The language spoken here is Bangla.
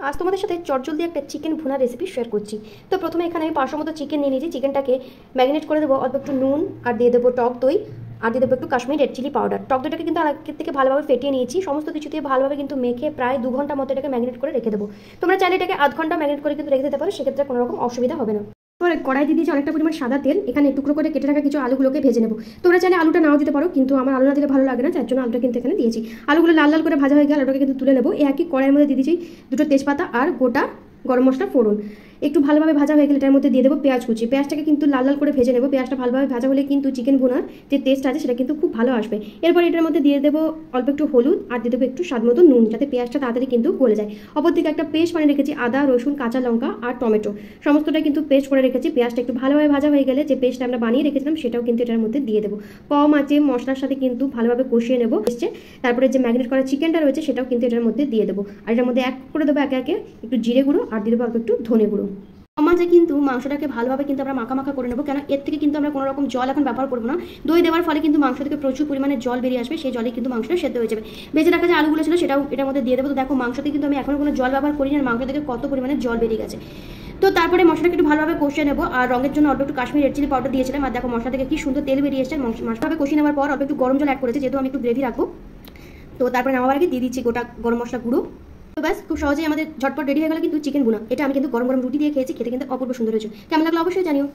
আজ তোমাদের সাথে চটজলদি একটা চিকেন ভুনা রেসিপি শেয়ার করছি। তো প্রথমে এখানে আমি 500 মতো চিকেন নিয়ে নিয়েছি। চিকেনটাকে ম্যারিনেট করে দেবো অল্প একটু নুন, আর দিয়ে দেবো টক দই, আর দিয়ে দেবো একটু কাশ্মীরি রেড চিলি পাউডার। টক দইটাকে কিন্তু আগের থেকে ভালোভাবে ফেটিয়ে নিয়েছি। সমস্ত কিছু দিয়ে ভালোভাবে কিন্তু মেখে প্রায় 2 ঘন্টা মতো এটাকে ম্যারিনেট করে রেখে দেবো। তোমরা চাইলে এটাকে আধ ঘন্টা ম্যারিনেট করে কিন্তু রেখে দিতে পারো, সেক্ষেত্রে কোনো রকম অসুবিধা হবে না। এবার কড়াই দিয়ে দিয়েছি অনেকটা পরিমাণ সাদা তেল। এখানে টুকরো করে কেটে রাখা কিছু আলুগুলোকে ভেজে নেবো। তোমরা চাইলে আলুটা নাও দিতে পারো, কিন্তু আমার আলু না দিলে ভালো লাগে না, যার জন্য আলুটা কিন্তু এখানে দিয়েছি। আলুগুলো লাল লাল করে ভাজা হয়ে গেলে আলুটাকে কিন্তু তুলে নেবো। এই একই কড়াইয়ের মধ্যে দিয়ে দিয়েছি দুটো তেজপাতা আর গোটা গরম মশলা ফোড়ন। একটু ভালোভাবে ভাজা হয়ে গেলে এটার মধ্যে দিয়ে দেবো পেঁয়াজ কুচি। পেঁয়াজটাকে কিন্তু লাল লাল করে ভেজে নেবো। পেঁয়াজটা ভালোভাবে ভাজা হলে কিন্তু চিকেন ভুনার যে টেস্ট আছে সেটা কিন্তু খুব ভালো আসবে। এরপর এটার মধ্যে দিয়ে দেবো অল্প একটু হলুদ, আর দিয়ে দেবো একটু স্বাদ মতো নুন, যাতে পেঁয়াজটা তাড়াতাড়ি কিন্তু গলে যায়। অপরদিকে একটা পেস্ট বানিয়ে রেখেছি আদা, রসুন, কাঁচা লঙ্কা আর টমেটো, সমস্তটাই কিন্তু পেস্ট করে রেখেছি। পেঁয়াজটা একটু ভালোভাবে ভাজা হয়ে গেলে যে পেস্টটা আমরা বানিয়ে রেখেছিলাম সেটাও কিন্তু এটার মধ্যে দিয়ে দেবো। কম আঁচে মশলার সাথে কিন্তু ভালোভাবে কষিয়ে নেবো। তারপরে যে ম্যারিনেট করা চিকেনটা রয়েছে সেটাও কিন্তু এটার মধ্যে দিয়ে দেবো। আর এটার মধ্যে এক করে দেবো একে একে একটু জিরে গুঁড়ো, আর দিয়ে দেবো অল্প একটু ধনে গুঁড়ো। মাঝে কিন্তু মাংসটাকে ভালোভাবে কিন্তু আমরা মাখা মাখা করে নেবো, কেন এর থেকে কিন্তু আমরা কোনো রকম জল এখন ব্যবহার করবো না। দই দেওয়ার ফলে কিন্তু মাংস থেকে প্রচুর পরিমাণে জল বেরিয়ে আসবে, সেই জলে কিন্তু মাংসটা সেদ্ধ হয়ে যাবে। ভেজে রাখা যে আলুগুলো ছিল সেটাও এটার মধ্যে দিয়ে দেবো। তো দেখো মাংসতে কিন্তু আমি এখনো কোনো জল ব্যবহার করি না, মাংস থেকে কত পরিমাণে জল বেরিয়ে গেছে। তো তারপরে মশলাটাকে একটু ভালোভাবে কষিয়ে নেবো। আর রঙের জন্য অল্প একটু কাশ্মীরি রেড চিলি পাউডার দিয়েছিলাম। আর দেখো মশলা থেকে কি সুন্দর তেল বেরিয়ে এসেছে। মশলাভাবে কষিয়ে নেওয়ার পর অল্প একটু গরম জল অ্যাড করেছে, যেহেতু আমি একটু গ্রেভি রাখবো। তো তারপরে নামাবার আগে দিয়ে দিচ্ছি গোটা গরম মশলা গুঁড়ো। তো ব্যাস, খুব সহজেই আমাদের ঝটপট রেডি হয়ে গেল কিন্তু চিকেন ভুনা। এটা আমি কিন্তু গরম গরম রুটি দিয়ে খেয়েছি, খেতে কিন্তু অপূর্ব সুন্দর হয়েছে। কেমন লাগলো অবশ্যই জানিও।